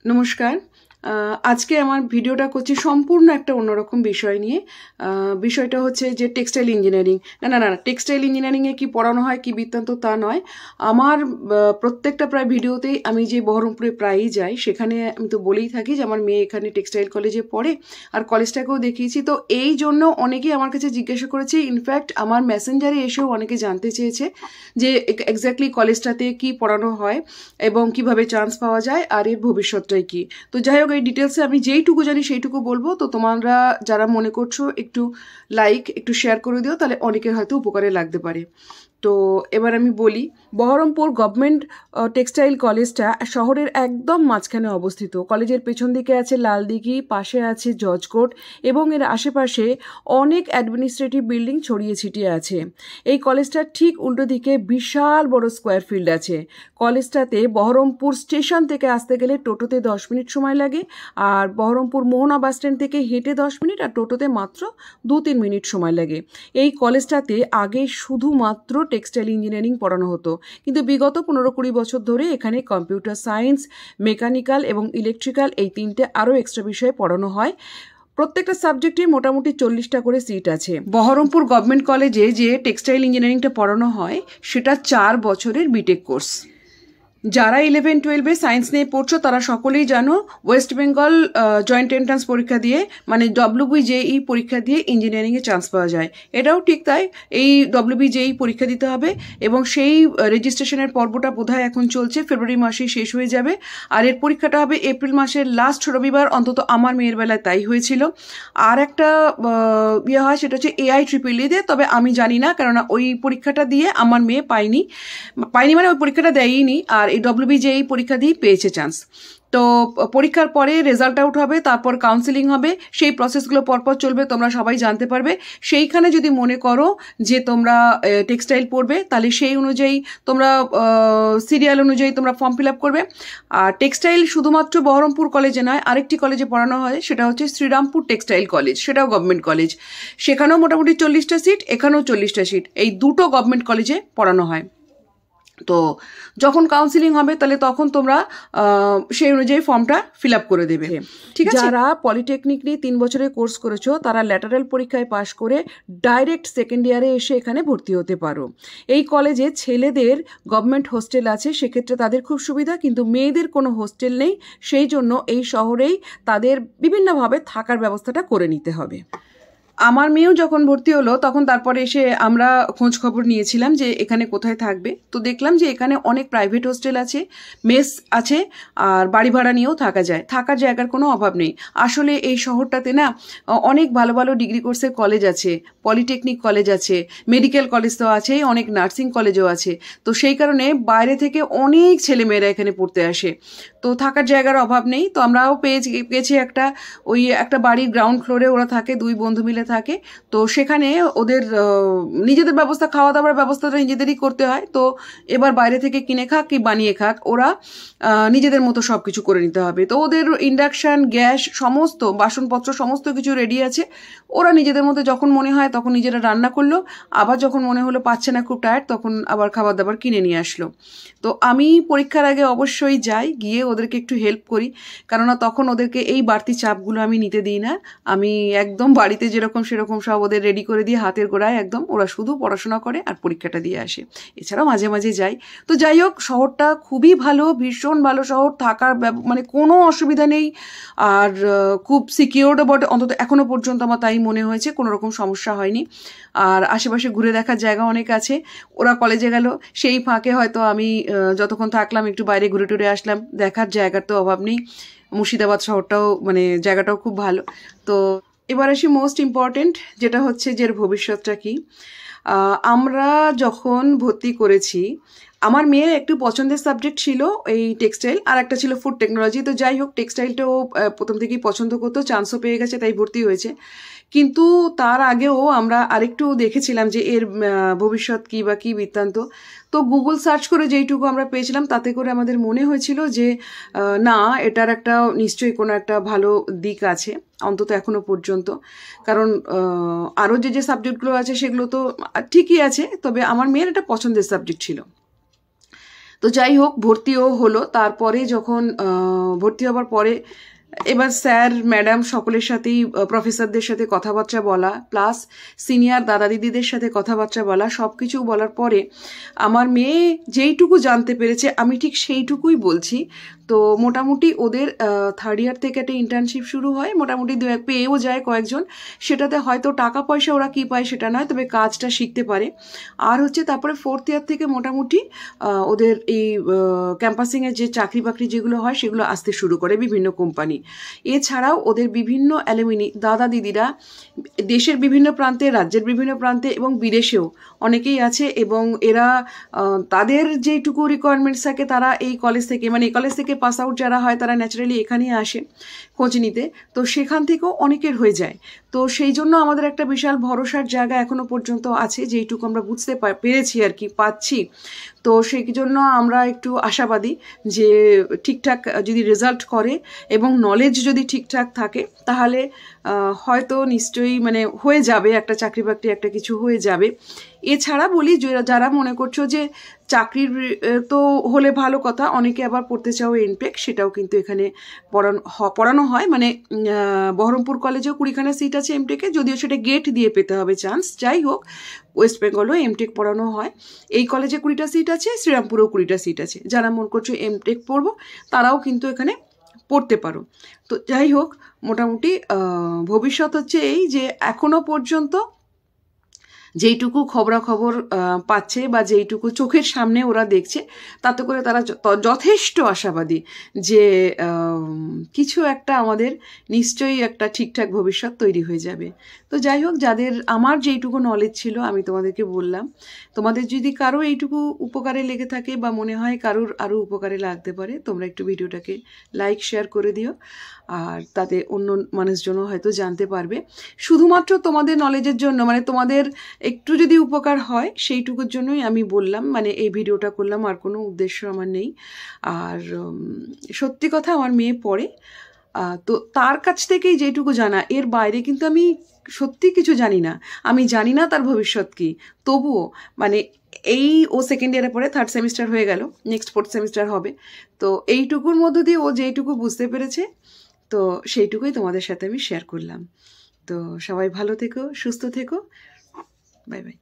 নমস্কার। আজকে আমার ভিডিওটা করছি সম্পূর্ণ একটা অন্যরকম বিষয় নিয়ে। বিষয়টা হচ্ছে যে টেক্সটাইল ইঞ্জিনিয়ারিং। না, টেক্সটাইল ইঞ্জিনিয়ারিংয়ে কি পড়ানো হয় কি বৃত্তান্ত তা নয়। আমার প্রত্যেকটা প্রায় ভিডিওতেই আমি যে বহরমপুরে প্রায়ই যাই, সেখানে আমি তো বলেই থাকি যে আমার মেয়ে এখানে টেক্সটাইল কলেজে পড়ে, আর কলেজটাকেও দেখিয়েছি। তো এই জন্য অনেকেই আমার কাছে জিজ্ঞাসা করেছে, ইনফ্যাক্ট আমার মেসেঞ্জারে এসেও অনেকে জানতে চেয়েছে যে এক্স্যাক্টলি কলেজটাতে কি পড়ানো হয় এবং কিভাবে চান্স পাওয়া যায় আর এর ভবিষ্যৎটাই কি। তো যাই হোক, এই ডিটেলসে আমি যেইটুকু জানি সেইটুকু বলবো। তো তোমরা যারা মনে করছো একটু লাইক একটু শেয়ার করে দিও, তাহলে অনেকের হয়তো উপকারে লাগতে পারে। তো এবার আমি বলি, বহরমপুর গভর্নমেন্ট টেক্সটাইল কলেজটা শহরের একদম মাঝখানে অবস্থিত। কলেজের পেছন দিকে আছে লালদিঘি, পাশে আছে জজ কোর্ট এবং এর আশেপাশে অনেক অ্যাডমিনিস্ট্রেটিভ বিল্ডিং ছড়িয়ে ছিটিয়ে আছে। এই কলেজটার ঠিক উল্টো দিকে বিশাল বড় স্কোয়ার ফিল্ড আছে। কলেজটাতে বহরমপুর স্টেশন থেকে আসতে গেলে টোটোতে 10 মিনিট সময় লাগে, আর বহরমপুর মোহনা বাস স্ট্যান্ড থেকে হেঁটে 10 মিনিট, আর টোটোতে মাত্র 2-3 মিনিট সময় লাগে। এই কলেজটাতে আগে শুধুমাত্র টেক্সটাইল ইঞ্জিনিয়ারিং পড়ানো হতো, কিন্তু বিগত 15-20 বছর ধরে এখানে কম্পিউটার সায়েন্স, মেকানিক্যাল এবং ইলেকট্রিক্যাল এই তিনটে আরও এক্সট্রা বিষয়ে পড়ানো হয়। প্রত্যেকটা সাবজেক্টে মোটামুটি 40টা করে সিট আছে। বহরমপুর গভর্নমেন্ট কলেজে যে টেক্সটাইল ইঞ্জিনিয়ারিংটা পড়ানো হয় সেটা 4 বছরের বিটেক কোর্স। যারা 11-12-এ সায়েন্স নিয়ে পড়ছো তারা সকলেই জানো, ওয়েস্ট বেঙ্গল জয়েন্ট এন্ট্রান্স পরীক্ষা দিয়ে, মানে WBJEE পরীক্ষা দিয়ে ইঞ্জিনিয়ারিংয়ে চান্স পাওয়া যায়। এটাও ঠিক তাই, এই WBJEE পরীক্ষা দিতে হবে এবং সেই রেজিস্ট্রেশনের পর্বটা বোধহয় এখন চলছে, ফেব্রুয়ারি মাসেই শেষ হয়ে যাবে। আর এর পরীক্ষাটা হবে এপ্রিল মাসের লাস্ট রবিবার, অন্তত আমার মেয়ের বেলায় তাই হয়েছিল। আর একটা হয়, সেটা হচ্ছে AIEEE দিয়ে, তবে আমি জানি না, কেননা ওই পরীক্ষাটা দিয়ে আমার মেয়ে পায়নি মানে ওই পরীক্ষাটা দেয়নি, আর এই WBJEE পরীক্ষা দিয়েই পেয়েছে চান্স। তো পরীক্ষার পরে রেজাল্ট আউট হবে, তারপর কাউন্সিলিং হবে, সেই প্রসেসগুলো পরপর চলবে, তোমরা সবাই জানতে পারবে। সেইখানে যদি মনে করো যে তোমরা টেক্সটাইল পড়বে, তাহলে সেই অনুযায়ী তোমরা সিরিয়াল অনুযায়ী তোমরা ফর্ম ফিল আপ করবে। আর টেক্সটাইল শুধুমাত্র বহরমপুর কলেজে নয়, আরেকটি কলেজে পড়ানো হয়, সেটা হচ্ছে শ্রীরামপুর টেক্সটাইল কলেজ, সেটাও গভর্নমেন্ট কলেজ। সেখানেও মোটামুটি 40টা সিট, এখানেও 40টা সিট, এই দুটো গভর্নমেন্ট কলেজে পড়ানো হয়। তো যখন কাউন্সিলিং হবে তাহলে তখন তোমরা সেই অনুযায়ী ফর্মটা ফিল আপ করে দেবে, ঠিক আছে? যারা পলিটেকনিক নিয়ে 3 বছরের কোর্স করেছো তারা ল্যাটারাল পরীক্ষায় পাশ করে ডাইরেক্ট সেকেন্ড ইয়ারে এসে এখানে ভর্তি হতে পারো। এই কলেজে ছেলেদের গভর্নমেন্ট হোস্টেল আছে, সেক্ষেত্রে তাদের খুব সুবিধা, কিন্তু মেয়েদের কোনো হোস্টেল নেই, সেই জন্য এই শহরেই তাদের বিভিন্নভাবে থাকার ব্যবস্থাটা করে নিতে হবে। আমার মেয়েও যখন ভর্তি হলো তখন তারপরে এসে আমরা খোঁজ খবর নিয়েছিলাম যে এখানে কোথায় থাকবে। তো দেখলাম যে এখানে অনেক প্রাইভেট হোস্টেল আছে, মেস আছে, আর বাড়ি ভাড়া নিয়েও থাকা যায়, থাকার জায়গার কোনো অভাব নেই। আসলে এই শহরটাতে না অনেক ভালো ভালো ডিগ্রি কোর্সের কলেজ আছে, পলিটেকনিক কলেজ আছে, মেডিকেল কলেজ তো আছেই, অনেক নার্সিং কলেজও আছে। তো সেই কারণে বাইরে থেকে অনেক ছেলেমেয়েরা এখানে পড়তে আসে, তো থাকার জায়গার অভাব নেই। তো আমরাও পেয়েছি একটা বাড়ির গ্রাউন্ড ফ্লোরে ওরা থাকে, 2 বন্ধু মিলে থাকে। তো সেখানে ওদের নিজেদের ব্যবস্থা, খাওয়া দাওয়ার ব্যবস্থাটা নিজেদেরই করতে হয়। তো এবার বাইরে থেকে কিনে খাক কি বানিয়ে খাক, ওরা নিজেদের মতো সব কিছু করে নিতে হবে। তো ওদের ইন্ডাকশান, গ্যাস, সমস্ত বাসনপত্র সমস্ত কিছু রেডি আছে। ওরা নিজেদের মতো যখন মনে হয় তখন নিজেরা রান্না করলো, আবার যখন মনে হলো পাচ্ছে না, খুব টায়ার্ড, তখন আবার খাবার দাবার কিনে নিয়ে আসলো। তো আমি পরীক্ষার আগে অবশ্যই যাই, গিয়ে ওদেরকে একটু হেল্প করি, কেননা তখন ওদেরকে এই বাড়তি চাপগুলো আমি নিতে দিই না। আমি একদম বাড়িতে যেরকম সেরকম সব ওদের রেডি করে দিয়ে হাতের গোড়ায় একদম, ওরা শুধু পড়াশোনা করে আর পরীক্ষাটা দিয়ে আসে। এছাড়াও মাঝে মাঝে যাই। তো যাই হোক, শহরটা খুবই ভালো, ভীষণ ভালো শহর, থাকার মানে কোনো অসুবিধা নেই, আর খুব সিকিউরও বটে, অন্তত এখনো পর্যন্ত আমার তাই মনে হয়েছে, কোনো রকম সমস্যা হয়নি। আর আশেপাশে ঘুরে দেখার জায়গা অনেক আছে। ওরা কলেজে গেল, সেই ফাঁকে হয়তো আমি যতক্ষণ থাকলাম একটু বাইরে ঘুরে টুরে আসলাম, দেখার জায়গার তো অভাব নেই। মুর্শিদাবাদ শহরটাও মানে জায়গাটাও খুব ভালো। তো এবার আসি মোস্ট ইম্পর্টেন্ট, যেটা হচ্ছে যে ভবিষ্যৎটা কি। আমরা যখন ভর্তি করেছি, আমার মেয়ের একটু পছন্দের সাবজেক্ট ছিল এই টেক্সটাইল, আর একটা ছিল ফুড টেকনোলজি। তো যাই হোক, টেক্সটাইলটাও প্রথম থেকেই পছন্দ করতো, চান্সও পেয়ে গেছে, তাই ভর্তি হয়েছে। কিন্তু তার আগেও আমরা আরেকটু দেখেছিলাম যে এর ভবিষ্যৎ কী বা কী বৃত্তান্ত। তো গুগল সার্চ করে যেইটুকু আমরা পেয়েছিলাম তাতে করে আমাদের মনে হয়েছিল যে না, এটার একটা নিশ্চয়ই কোনো একটা ভালো দিক আছে, অন্তত এখনো পর্যন্ত। কারণ আরও যে সাবজেক্টগুলো আছে সেগুলো তো ঠিকই আছে, তবে আমার মেয়ের একটা পছন্দের সাবজেক্ট ছিল। তো যাই হোক, ভর্তিও হলো। তারপরে যখন ভর্তি হবার পরে এবার স্যার ম্যাডাম সকলের সাথেই, প্রফেসরদের সাথে কথাবার্তা বলা, প্লাস সিনিয়র দাদা দিদিদের সাথে কথাবার্তা বলা, সব কিছু বলার পরে আমার মেয়ে যেইটুকু জানতে পেরেছে আমি ঠিক সেইটুকুই বলছি। তো মোটামুটি ওদের থার্ড ইয়ার থেকে একটা ইন্টার্নশিপ শুরু হয়, মোটামুটি পেয়েও যায় কয়েকজন। সেটাতে হয়তো টাকা পয়সা ওরা কী পায় সেটা নয়, তবে কাজটা শিখতে পারে। আর হচ্ছে তারপরে ফোর্থ ইয়ার থেকে মোটামুটি ওদের এই ক্যাম্পাসিংয়ের যে চাকরি বাকরি যেগুলো হয় সেগুলো আসতে শুরু করে বিভিন্ন কোম্পানি। এছাড়াও ওদের বিভিন্ন অ্যালুমিনি দাদা দিদিরা দেশের বিভিন্ন প্রান্তে, রাজ্যের বিভিন্ন প্রান্তে এবং বিদেশেও অনেকেই আছে, এবং এরা তাদের যেটুকু রিকোয়ারমেন্টস থাকে তারা এই কলেজ থেকে, মানে এই কলেজ থেকে পাস আউট যারা হয় তারা ন্যাচারালি এখানেই আসে খোঁজ নিতে। তো সেখান থেকেও অনেকের হয়ে যায়। তো সেই জন্য আমাদের একটা বিশাল ভরসার জায়গা এখনো পর্যন্ত আছে, যেইটুকু আমরা বুঝতে পেরেছি আর কি, পাচ্ছি। তো সেই জন্য আমরা একটু আশাবাদী যে ঠিকঠাক যদি রেজাল্ট করে এবং নলেজ যদি ঠিকঠাক থাকে তাহলে হয়তো নিশ্চয়ই মানে হয়ে যাবে, একটা চাকরি বাকরি একটা কিছু হয়ে যাবে। এছাড়া বলি, যারা মনে করছো যে চাকরির তো হলে ভালো কথা, অনেকে আবার পড়তে চাও এমটেক, সেটাও কিন্তু এখানে পড়ানো হয়। মানে বহরমপুর কলেজেও 20খানা সিট আছে এমটেকে, যদিও সেটা গেট দিয়ে পেতে হবে চান্স। যাই হোক, ওয়েস্ট বেঙ্গলও এমটেক পড়ানো হয়। এই কলেজে 20টা সিট আছে, শ্রীরামপুরেও 20টা সিট আছে। যারা মনে করছো এমটেক পড়বো তারাও কিন্তু এখানে পড়তে পারো। তো যাই হোক, মোটামুটি ভবিষ্যৎ হচ্ছে এই যে এখনো পর্যন্ত যেইটুকু খবরাখবর পাচ্ছে বা যেইটুকু চোখের সামনে ওরা দেখছে, তাতে করে তারা যথেষ্ট আশাবাদী যে কিছু একটা আমাদের নিশ্চয়ই একটা ঠিকঠাক ভবিষ্যৎ তৈরি হয়ে যাবে। তো যাই হোক, যাদের আমার যেইটুকু নলেজ ছিল আমি তোমাদেরকে বললাম। তোমাদের যদি কারো এইটুকু উপকারে লেগে থাকে বা মনে হয় কারোর আরও উপকারে লাগতে পারে, তোমরা একটু ভিডিওটাকে লাইক শেয়ার করে দিও, আর তাতে অন্য মানুষজনও হয়তো জানতে পারবে। শুধুমাত্র তোমাদের নলেজের জন্য, মানে তোমাদের একটু যদি উপকার হয় সেইটুকুর জন্যই আমি বললাম, মানে এই ভিডিওটা করলাম, আর কোনো উদ্দেশ্য আমার নেই। আর সত্যি কথা, আমার মেয়ে পড়ে, তো তার কাছ থেকেই যেটুকু জানা, এর বাইরে কিন্তু আমি সত্যি কিছু জানি না। আমি জানি না তার ভবিষ্যৎ কী, তবুও মানে এই ও সেকেন্ড ইয়ারে পড়ে, থার্ড সেমিস্টার হয়ে গেল, নেক্সট ফোর্থ সেমিস্টার হবে। তো এইটুকুর মধ্য দিয়ে ও যেইটুকু বুঝতে পেরেছে, তো সেইটুকুই তোমাদের সাথে আমি শেয়ার করলাম। তো সবাই ভালো থেকো, সুস্থ থেকো, বাই বাই।